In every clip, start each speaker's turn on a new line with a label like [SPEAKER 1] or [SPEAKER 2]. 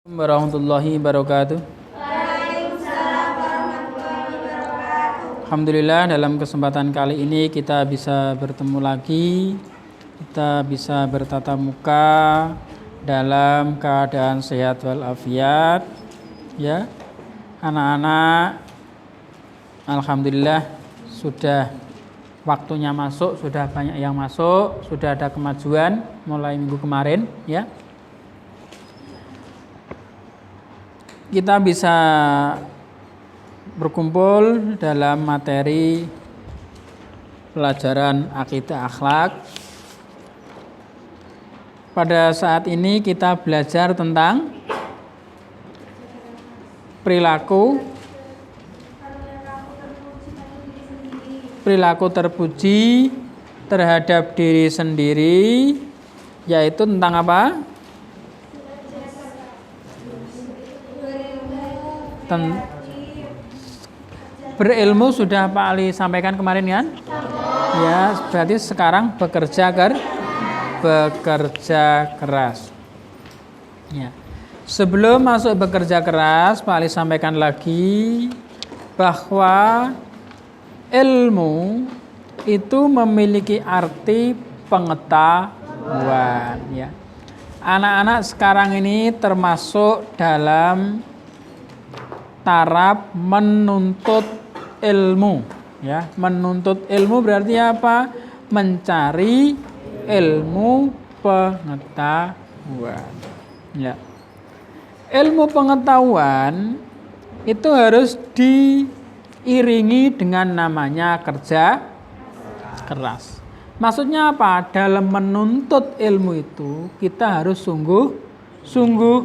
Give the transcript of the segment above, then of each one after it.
[SPEAKER 1] Warahmatullahi wabarakatuh. Alhamdulillah, dalam kesempatan kali ini kita bisa bertemu lagi. Kita bisa bertatap muka dalam keadaan sehat walafiat. Ya, anak-anak, alhamdulillah sudah waktunya masuk, sudah banyak yang masuk, sudah ada kemajuan mulai minggu kemarin, ya. Kita bisa berkumpul dalam materi pelajaran akidah akhlak. Pada saat ini kita belajar tentang perilaku terpuji terhadap diri sendiri, yaitu tentang apa? Berilmu sudah Pak Ali sampaikan kemarin kan? Ya, berarti sekarang bekerja keras. Ya. Sebelum masuk bekerja keras, Pak Ali sampaikan lagi bahwa ilmu itu memiliki arti pengetahuan. Ya. Anak-anak sekarang ini termasuk dalam taraf menuntut ilmu, ya. Menuntut ilmu berarti apa? Mencari ilmu pengetahuan, ya. Ilmu pengetahuan itu harus diiringi dengan namanya kerja keras. Maksudnya apa? Dalam menuntut ilmu itu kita harus sungguh-sungguh,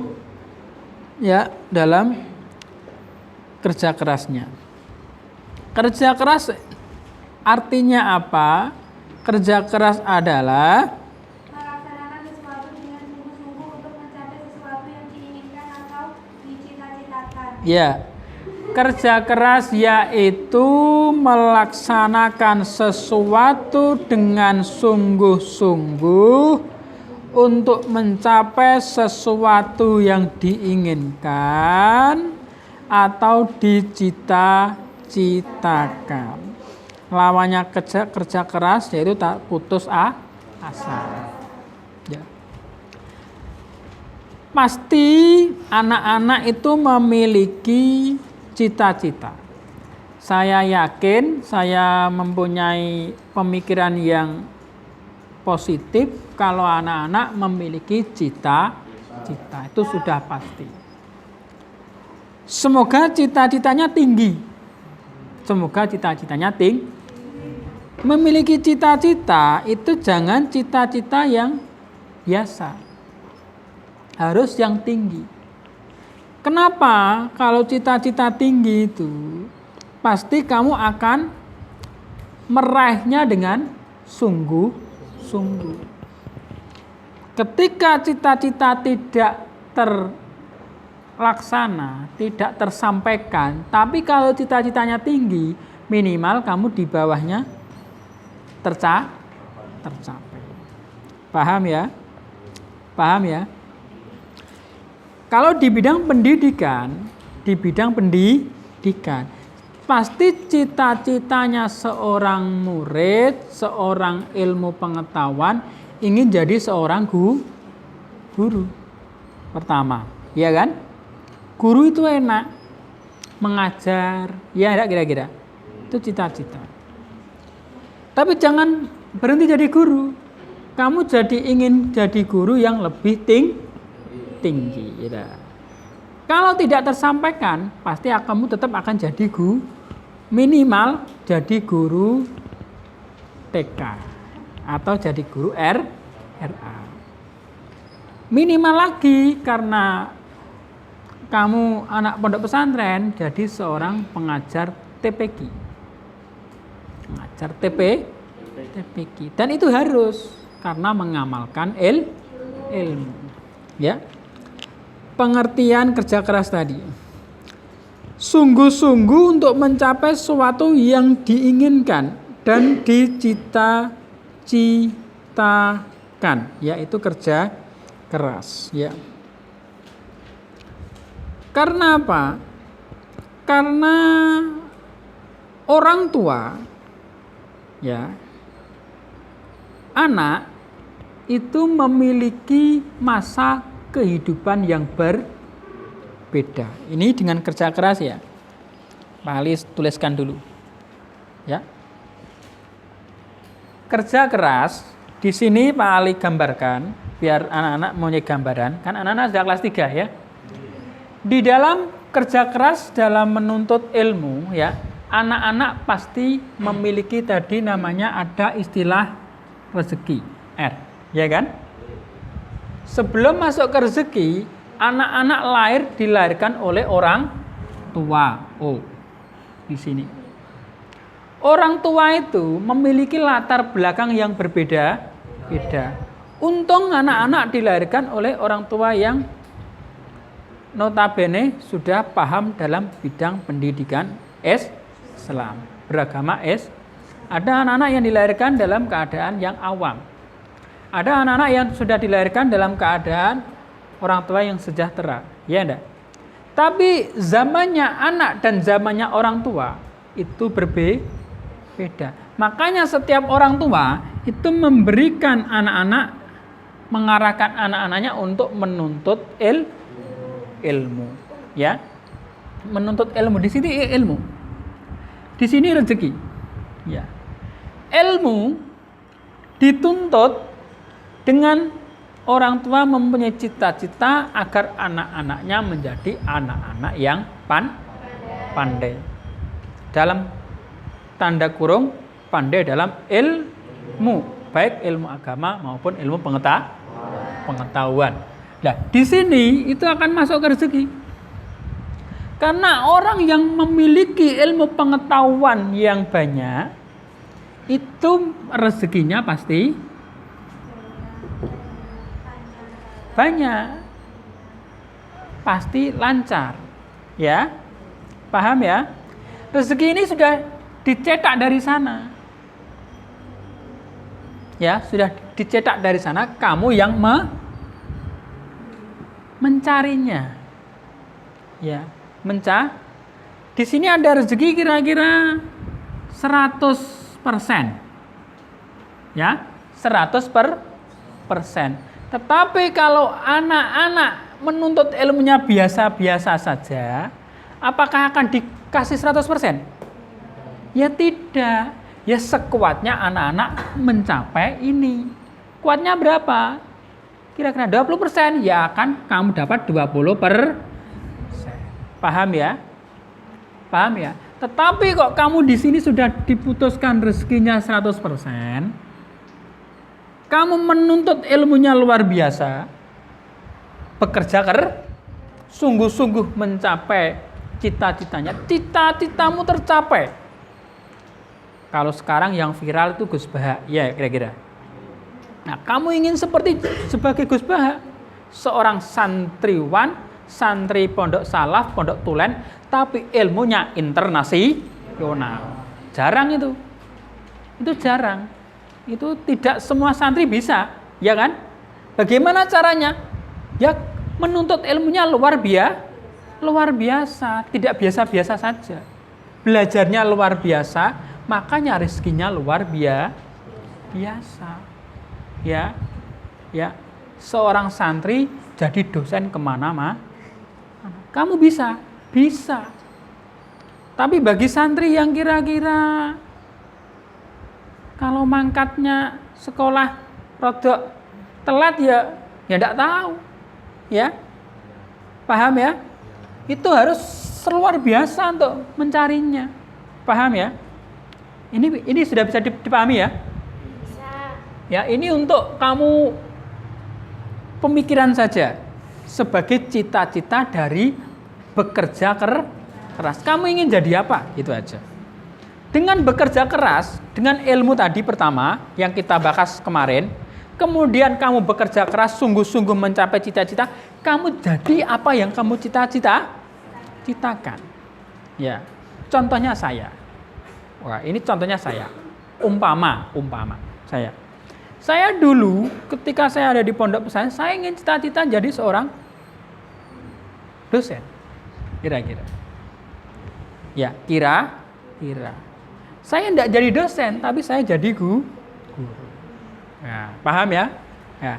[SPEAKER 1] ya, dalam kerja kerasnya. Kerja keras artinya apa? Kerja keras adalah
[SPEAKER 2] melaksanakan sesuatu dengan sungguh-sungguh untuk mencapai sesuatu yang diinginkan atau dicita-citakan.
[SPEAKER 1] Ya, kerja keras yaitu melaksanakan sesuatu dengan sungguh-sungguh untuk mencapai sesuatu yang diinginkan atau dicita-citakan. Lawannya kerja keras yaitu tak putus asa. Ya. Pasti anak-anak itu memiliki cita-cita. Saya yakin saya mempunyai pemikiran yang positif kalau anak-anak memiliki cita-cita. Itu sudah pasti. Semoga cita-citanya tinggi. Memiliki cita-cita itu jangan cita-cita yang biasa. Harus yang tinggi. Kenapa? Kalau cita-cita tinggi itu pasti kamu akan meraihnya dengan sungguh-sungguh. Ketika cita-cita tidak terlaksana, tidak tersampaikan, tapi kalau cita-citanya tinggi, minimal kamu di bawahnya tercapai. Paham ya? Kalau di bidang pendidikan, pasti cita-citanya seorang murid, seorang ilmu pengetahuan ingin jadi seorang guru. Pertama, ya kan? Guru itu enak, mengajar, ya enggak kira-kira? Itu cita-cita. Tapi jangan berhenti jadi guru. Kamu ingin jadi guru yang lebih tinggi. Ya. Kalau tidak tersampaikan, pasti kamu tetap akan jadi guru. Minimal jadi guru TK atau jadi guru RA. Minimal lagi karena kamu anak pondok pesantren jadi seorang pengajar TPQ. Pengajar TPQ. Dan itu harus karena mengamalkan ilmu. Ya. Pengertian kerja keras tadi. Sungguh-sungguh untuk mencapai sesuatu yang diinginkan dan dicita-citakan, yaitu kerja keras, ya. Karena apa? Karena orang tua, ya, anak itu memiliki masa kehidupan yang berbeda. Ini dengan kerja keras ya. Pak Ali tuliskan dulu. Ya. Kerja keras di sini Pak Ali gambarkan biar anak-anak punya gambaran. Kan anak-anak sudah kelas 3 ya. Di dalam kerja keras dalam menuntut ilmu ya, anak-anak pasti memiliki tadi namanya ada istilah rezeki, R, ya kan? Sebelum masuk ke rezeki, anak-anak dilahirkan oleh orang tua. Oh, di sini. Orang tua itu memiliki latar belakang yang berbeda-beda. Untung anak-anak dilahirkan oleh orang tua yang notabene sudah paham dalam bidang pendidikan Islam, beragama Ada anak-anak yang dilahirkan dalam keadaan yang awam. Ada anak-anak yang sudah dilahirkan dalam keadaan orang tua yang sejahtera, ya enggak? Tapi zamannya anak dan zamannya orang tua itu berbeda. Makanya setiap orang tua itu memberikan anak-anak, mengarahkan anak-anaknya untuk menuntut ilmu, ya, menuntut ilmu. Di sini ilmu, di sini rezeki, ya. Ilmu dituntut dengan orang tua mempunyai cita-cita agar anak-anaknya menjadi anak-anak yang pandai. Dalam tanda kurung pandai dalam ilmu, baik ilmu agama maupun ilmu pengetahuan. Nah, di sini itu akan masuk ke rezeki. Karena orang yang memiliki ilmu pengetahuan yang banyak, itu rezekinya pasti banyak. Pasti lancar. Ya. Paham ya? Rezeki ini sudah dicetak dari sana. Ya, sudah dicetak dari sana, kamu yang mencarinya, ya, di sini ada rezeki kira-kira 100%, ya, 100%. Tetapi kalau anak-anak menuntut ilmunya biasa-biasa saja, apakah akan dikasih 100%? Ya tidak, ya sekuatnya anak-anak mencapai ini. Kuatnya berapa? Kira-kira 20%, ya kan kamu dapat 20%. Paham ya? Paham ya? Tetapi kok kamu di sini sudah diputuskan rezekinya 100%, kamu menuntut ilmunya luar biasa, bekerja sungguh-sungguh mencapai cita-citanya, cita-citamu tercapai. Kalau sekarang yang viral itu Gus Baha, ya kira-kira. Nah, kamu ingin sebagai Gus Baha, seorang santriwan, santri pondok salaf, pondok tulen, tapi ilmunya internasional. Jarang itu. Itu jarang. Itu tidak semua santri bisa, ya kan? Bagaimana caranya? Ya menuntut ilmunya luar biasa, tidak biasa-biasa saja. Belajarnya luar biasa, makanya rezekinya luar biasa. Ya, seorang santri jadi dosen kemana-mana. Kamu bisa. Tapi bagi santri yang kira-kira kalau mangkatnya sekolah rodok telat ya enggak tahu. Ya. Paham ya? Itu harus luar biasa untuk mencarinya. Paham ya? Ini sudah bisa dipahami ya? Ya, ini untuk kamu pemikiran saja sebagai cita-cita dari bekerja keras. Kamu ingin jadi apa? Itu aja. Dengan bekerja keras, dengan ilmu tadi pertama yang kita bahas kemarin, kemudian kamu bekerja keras sungguh-sungguh mencapai cita-cita, kamu jadi apa yang kamu citakan. Ya. Contohnya saya. Wah, ini contohnya saya. Umpama saya. Saya dulu ketika saya ada di pondok pesantren, saya ingin cita-cita jadi seorang dosen. Kira-kira. Ya, kira-kira. Saya tidak jadi dosen, tapi saya jadi guru. Nah, paham ya? Ya.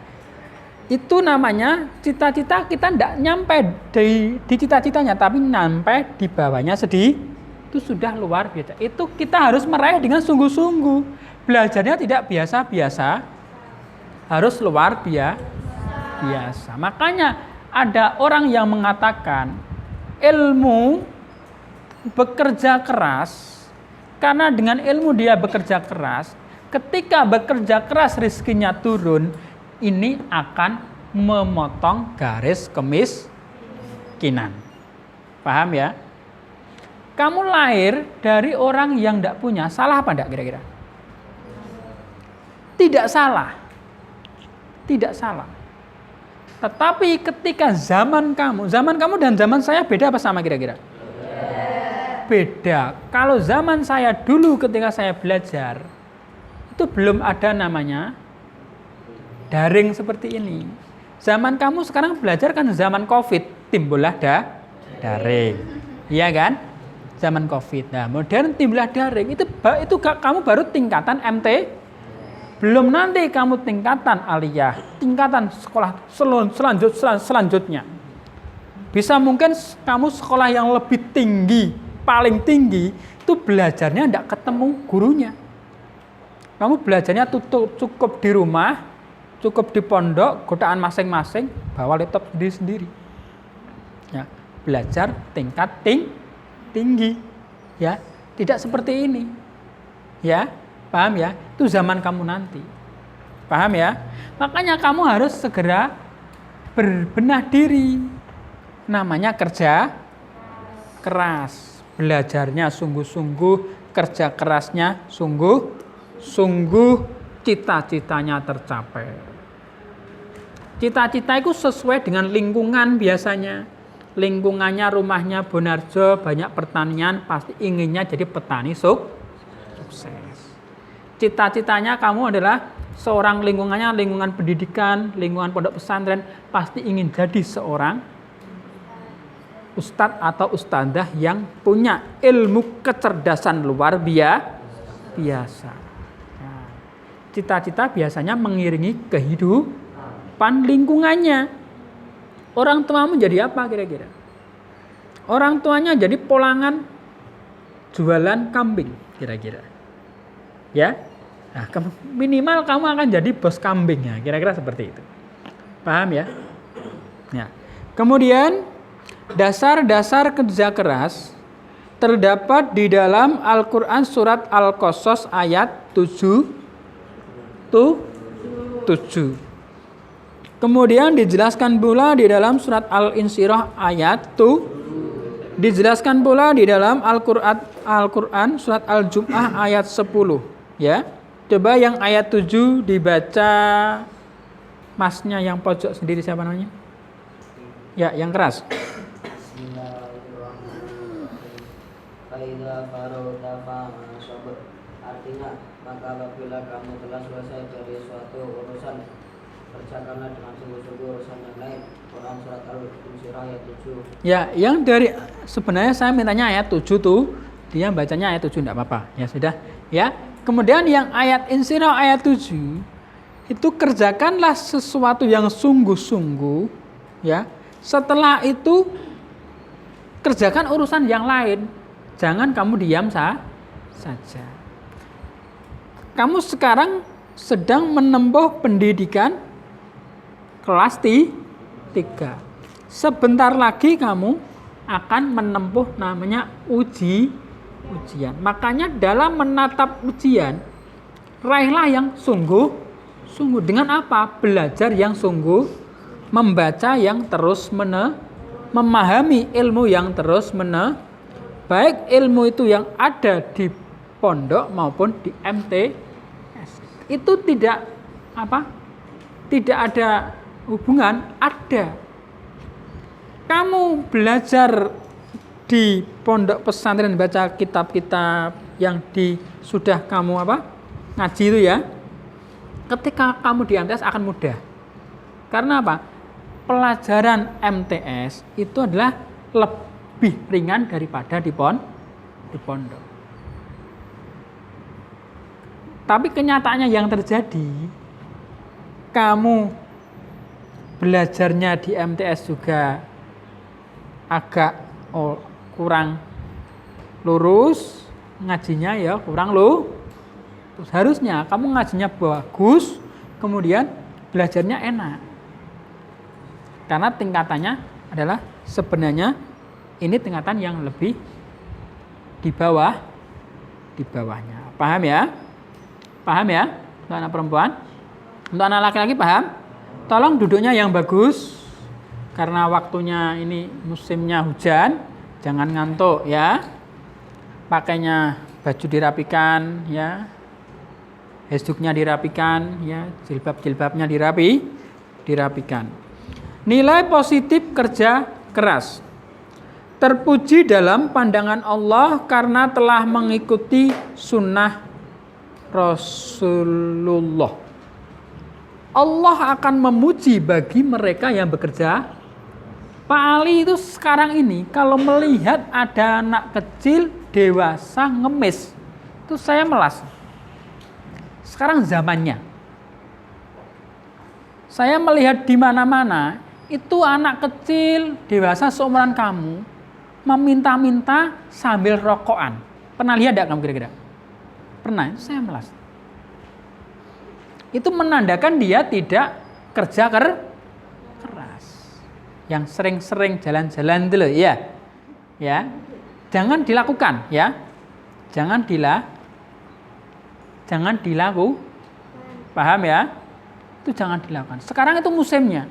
[SPEAKER 1] Itu namanya cita-cita kita tidak nyampe di cita-citanya, tapi nyampe di bawahnya sedih. Itu sudah luar biasa. Itu kita harus meraih dengan sungguh-sungguh. Belajarnya tidak biasa-biasa, harus luar biasa. Makanya ada orang yang mengatakan ilmu bekerja keras, karena dengan ilmu dia bekerja keras, ketika bekerja keras rezekinya turun, ini akan memotong garis kemiskinan. Paham ya? Kamu lahir dari orang yang tidak punya, salah apa enggak kira-kira? Tidak salah. Tidak salah. Tetapi ketika zaman kamu dan zaman saya beda apa sama kira-kira? Beda. Kalau zaman saya dulu ketika saya belajar, itu belum ada namanya daring seperti ini. Zaman kamu sekarang belajar kan zaman COVID, timbullah daring. Iya kan? Zaman COVID. Nah, modern timbullah daring. Itu kamu baru tingkatan MT. Belum nanti kamu tingkatan aliyah, tingkatan sekolah selanjutnya. Bisa mungkin kamu sekolah yang lebih tinggi, paling tinggi, itu belajarnya tidak ketemu gurunya. Kamu belajarnya cukup di rumah, cukup di pondok, godaan masing-masing, bawa laptop sendiri-sendiri. Ya, belajar tingkat tinggi, ya, tidak seperti ini, ya, paham ya? Itu zaman kamu nanti, paham ya? Makanya kamu harus segera berbenah diri, namanya kerja keras, belajarnya sungguh-sungguh, kerja kerasnya sungguh, cita-citanya tercapai. Cita-cita itu sesuai dengan lingkungan biasanya. Lingkungannya rumahnya Bonarjo, banyak pertanian, pasti inginnya jadi petani sukses. Cita-citanya kamu adalah seorang lingkungan pendidikan, lingkungan pondok pesantren, pasti ingin jadi seorang ustadz atau ustadzah yang punya ilmu kecerdasan luar biasa. Cita-cita biasanya mengiringi kehidupan lingkungannya. Orang tuamu jadi apa kira-kira? Orang tuanya jadi polangan jualan kambing kira-kira. Ya? Nah, minimal kamu akan jadi bos kambingnya, kira-kira seperti itu. Paham ya? Ya. Kemudian dasar-dasar kerja keras terdapat di dalam Al-Qur'an surat Al-Qasas ayat 7. Kemudian dijelaskan pula di dalam surat Al-Insyirah ayat 2. Dijelaskan pula di dalam Al-Qur'an surat Al-Jum'ah ayat 10, ya. Coba yang ayat 7 dibaca masnya yang pojok sendiri, siapa namanya? Ya, yang keras.
[SPEAKER 3] Artinya, maka apabila kamu telah selesai dari suatu urusan, kerjakanlah dengan sungguh-sungguh urusan yang lain. Quran surat Al-Insyirah ayat 7. Ya,
[SPEAKER 1] yang dari sebenarnya saya mintanya ayat 7 tuh, dia bacanya ayat 7 enggak apa-apa. Ya sudah, ya. Kemudian yang ayat Insyirah ayat 7 itu kerjakanlah sesuatu yang sungguh-sungguh, ya. Setelah itu kerjakan urusan yang lain. Jangan kamu diam saja. Kamu sekarang sedang menempuh pendidikan kelas 3. Sebentar lagi kamu akan menempuh namanya ujian. Makanya dalam menatap ujian, raihlah yang sungguh. Dengan apa? Belajar yang sungguh, membaca yang terus memahami ilmu yang terus baik ilmu itu yang ada di pondok maupun di MTS. Itu tidak ada hubungan, ada. Kamu belajar di pondok pesantren, baca kitab-kitab yang sudah kamu ngaji itu ya. Ketika kamu di MTS akan mudah. Karena apa? Pelajaran MTS itu adalah lebih ringan daripada di pondok. Tapi kenyataannya yang terjadi, kamu belajarnya di MTS juga agak kurang lurus, ngajinya ya kurang lurus. Harusnya kamu ngajinya bagus, kemudian belajarnya enak. Karena tingkatannya adalah sebenarnya ini tingkatan yang lebih di bawahnya. Paham ya? Paham ya? Untuk anak perempuan? Untuk anak laki-laki paham? Tolong duduknya yang bagus. Karena waktunya ini musimnya hujan, jangan ngantuk ya. Pakainya baju dirapikan ya. Hesduknya dirapikan ya, jilbab-jilbabnya dirapikan. Nilai positif kerja keras. Terpuji dalam pandangan Allah karena telah mengikuti sunnah Rasulullah. Allah akan memuji bagi mereka yang bekerja. Pak Ali itu sekarang ini kalau melihat ada anak kecil dewasa ngemis, itu saya melas. Sekarang zamannya. Saya melihat di mana-mana itu anak kecil dewasa seumuran kamu meminta-minta sambil rokokan. Pernah lihat enggak kamu kira-kira? Pernah, saya melas. Itu menandakan dia tidak kerja keras. Yang sering-sering jalan-jalan dulu ya. Ya. Jangan dilakukan ya. Jangan dilakukan. Paham ya? Itu jangan dilakukan. Sekarang itu musimnya.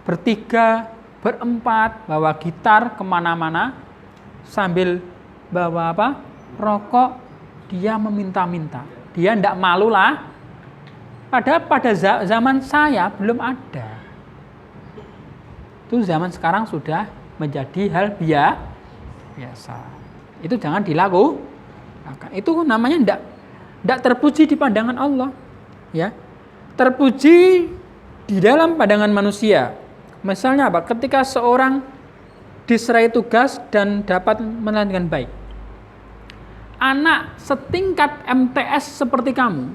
[SPEAKER 1] Bertiga, berempat, bawa gitar kemana-mana sambil bawa apa? Rokok. Dia meminta-minta. Dia tidak malu lah. Padahal pada zaman saya belum ada. Itu zaman sekarang sudah menjadi hal biasa. Itu jangan dilakukan. Itu namanya tidak terpuji di pandangan Allah. Ya. Terpuji di dalam pandangan manusia. Misalnya apa? Ketika seorang diserai tugas dan dapat melanjutkan baik. Anak setingkat MTS seperti kamu.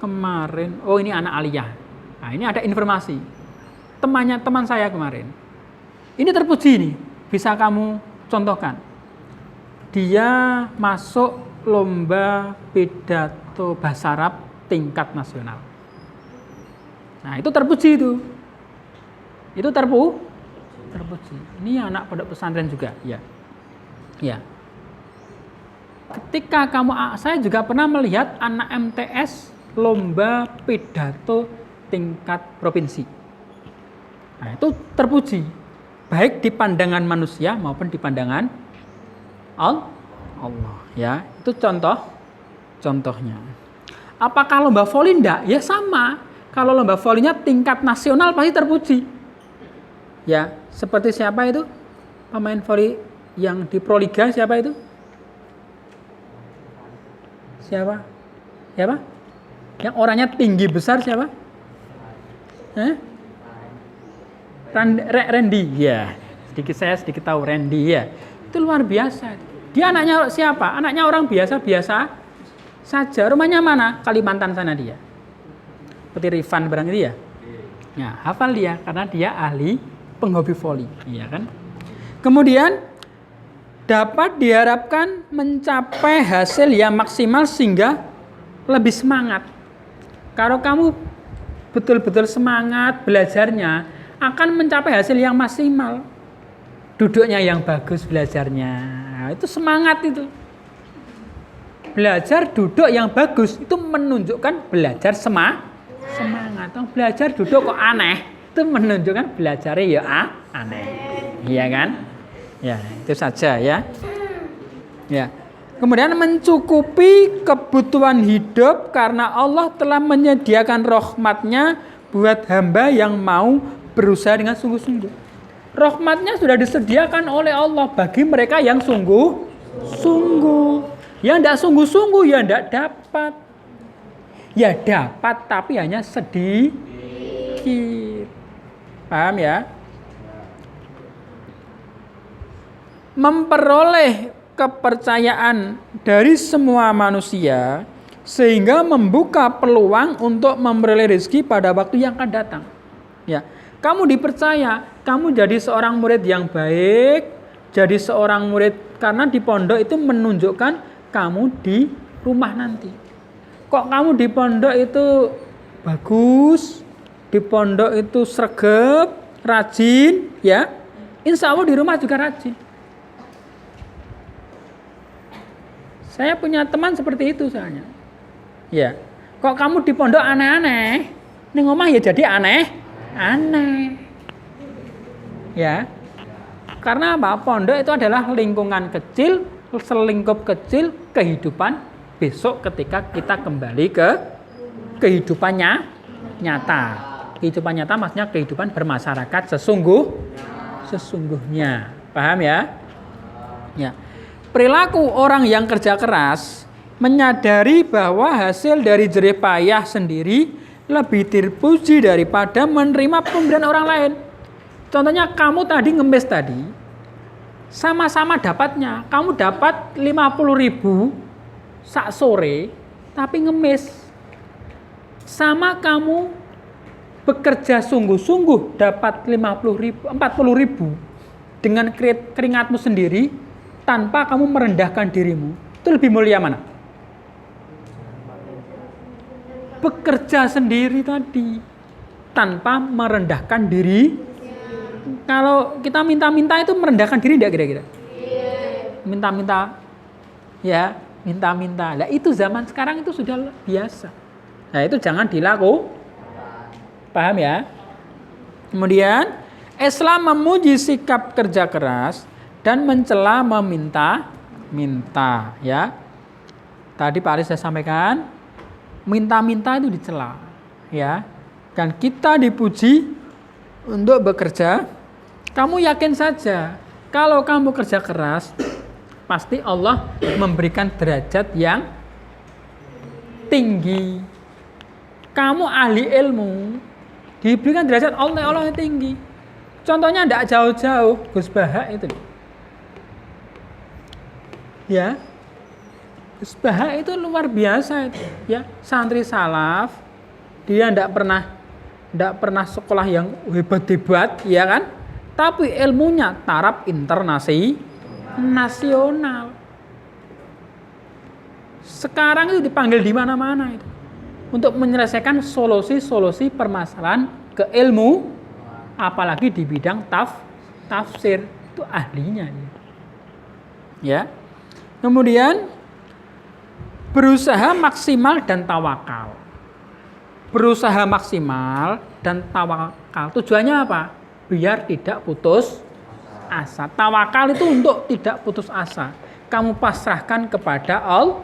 [SPEAKER 1] Kemarin, ini anak Aliyah. Nah, ini ada informasi. Teman saya kemarin. Ini terpuji nih, bisa kamu contohkan. Dia masuk lomba pidato bahasa Arab tingkat nasional. Nah, itu terpuji itu. Itu terpuji. Ini anak pondok pesantren juga, ya. Ya. Ketika saya juga pernah melihat anak MTS lomba pidato tingkat provinsi. Nah, itu terpuji. Baik di pandangan manusia maupun di pandangan Allah. Ya, itu contohnya. Apakah lomba voli enggak? Ya sama. Kalau lomba volinya tingkat nasional pasti terpuji. Ya, seperti siapa itu? Pemain voli yang di Proliga siapa itu? Siapa? Yang orangnya tinggi besar siapa? Randy, ya. Sedikit tahu Randy ya. Itu luar biasa. Dia anaknya siapa? Anaknya orang biasa saja. Rumahnya mana? Kalimantan sana dia. Seperti Rifan barang itu ya. Nah, hafal dia karena dia ahli penghobi voli, iya kan? Kemudian dapat diharapkan mencapai hasil yang maksimal sehingga lebih semangat. Kalau kamu betul-betul semangat belajarnya, akan mencapai hasil yang maksimal. Duduknya yang bagus belajarnya. Nah, itu semangat itu. Belajar duduk yang bagus itu menunjukkan belajar semangat. Belajar duduk kok aneh, itu menunjukkan belajarnya ya aneh. Iya kan? Ya, itu saja ya. Ya. Kemudian mencukupi kebutuhan hidup karena Allah telah menyediakan rahmat-Nya buat hamba yang mau berusaha dengan sungguh-sungguh. Rahmat-Nya sudah disediakan oleh Allah bagi mereka yang sungguh-sungguh. Yang tidak sungguh-sungguh ya tidak dapat. Ya dapat tapi hanya sedikit. Paham ya? memperoleh kepercayaan dari semua manusia sehingga membuka peluang untuk memperoleh rezeki pada waktu yang akan datang. Ya, kamu dipercaya, kamu jadi seorang murid yang baik, jadi seorang murid karena di pondok itu menunjukkan kamu di rumah nanti. Kok kamu di pondok itu bagus, di pondok itu sregep, rajin, ya, insya Allah di rumah juga rajin. Saya punya teman seperti itu soalnya. Ya, kok kamu di pondok aneh-aneh, ning omah ya jadi aneh. Ya, karena apa? Pondok itu adalah lingkungan kecil, selingkup kecil kehidupan besok ketika kita kembali ke kehidupannya nyata. Kehidupan nyata maksudnya kehidupan bermasyarakat sesungguhnya. Paham ya? Ya. Perilaku orang yang kerja keras menyadari bahwa hasil dari jerih payah sendiri lebih terpuji daripada menerima pemberian orang lain. Contohnya kamu tadi ngemis tadi, sama-sama dapatnya. Kamu dapat 50.000 sak sore, tapi ngemis. Sama kamu bekerja sungguh-sungguh dapat 40.000 dengan keringatmu sendiri tanpa kamu merendahkan dirimu. Itu lebih mulia mana? Bekerja sendiri tadi tanpa merendahkan diri. Kalau kita minta-minta itu merendahkan diri enggak kira-kira? Minta-minta. Ya, minta-minta. Lah itu zaman sekarang itu sudah biasa. Nah, itu jangan dilakukan. Paham ya? Kemudian Islam memuji sikap kerja keras dan mencela meminta-minta, ya. Tadi Pak Aris saya sampaikan, minta-minta itu dicela, ya. Dan kita dipuji untuk bekerja. Kamu yakin saja kalau kamu kerja keras, pasti Allah memberikan derajat yang tinggi. Kamu ahli ilmu, diberikan derajat Allah yang tinggi. Contohnya tidak jauh-jauh, Gus Baha itu. Ya, Gus Baha itu luar biasa itu. Ya, santri salaf, dia tidak pernah sekolah yang hebat-hebat, ya kan? Tapi ilmunya taraf internasional. Sekarang itu dipanggil di mana-mana itu untuk menyelesaikan solusi-solusi permasalahan keilmu, apalagi di bidang tafsir, itu ahlinya. Ya. Kemudian berusaha maksimal dan tawakal. Berusaha maksimal dan tawakal. Tujuannya apa? Biar tidak putus asa. Tawakal itu untuk tidak putus asa. Kamu pasrahkan kepada Allah.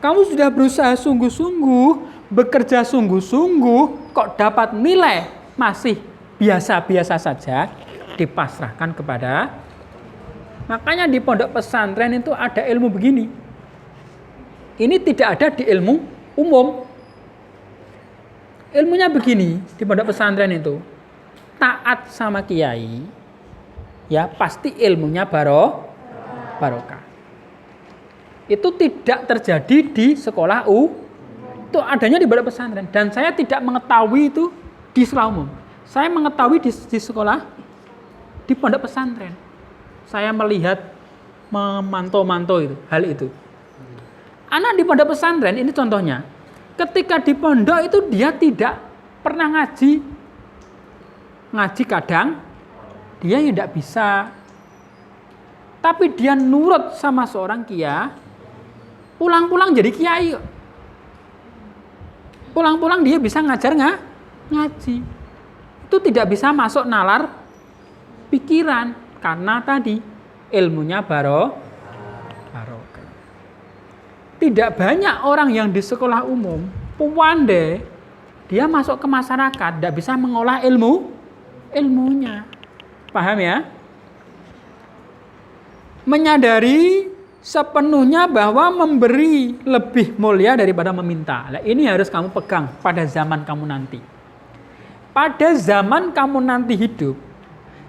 [SPEAKER 1] Kamu sudah berusaha sungguh-sungguh, bekerja sungguh-sungguh, kok dapat nilai masih biasa-biasa saja, dipasrahkan kepada. Makanya di pondok pesantren itu ada ilmu begini. Ini tidak ada di ilmu umum. Ilmunya begini di pondok pesantren itu. Taat sama kiai, ya pasti ilmunya barokah. Itu tidak terjadi di sekolah itu adanya di pondok pesantren. Dan saya tidak mengetahui itu di sekolah umum. Saya mengetahui di sekolah di pondok pesantren. Saya melihat, memantau-mantau itu, hal itu. Anak di pondok pesantren ini contohnya, ketika di pondok itu dia tidak pernah ngaji kadang dia yang tidak bisa, tapi dia nurut sama seorang kiai, pulang-pulang jadi kiai, pulang-pulang dia bisa ngajar ngaji, itu tidak bisa masuk nalar pikiran karena tadi ilmunya barokah. Tidak banyak orang yang di sekolah umum pandai, dia masuk ke masyarakat tidak bisa mengolah ilmunya. Paham ya? Menyadari sepenuhnya bahwa memberi lebih mulia daripada meminta. Nah, ini harus kamu pegang pada zaman kamu nanti. Pada zaman kamu nanti hidup,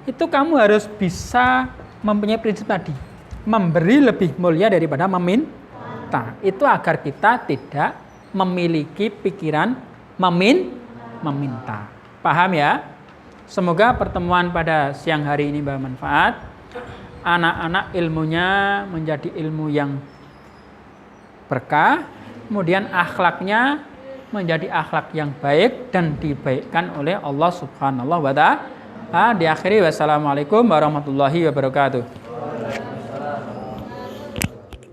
[SPEAKER 1] itu kamu harus bisa mempunyai prinsip tadi. Memberi lebih mulia daripada meminta. Itu agar kita tidak memiliki pikiran meminta. Paham ya? Semoga pertemuan pada siang hari ini bermanfaat. Anak-anak ilmunya menjadi ilmu yang berkah. Kemudian akhlaknya menjadi akhlak yang baik dan dibaikkan oleh Allah Subhanahu wa ta'ala. Diakhiri wassalamualaikum warahmatullahi wabarakatuh.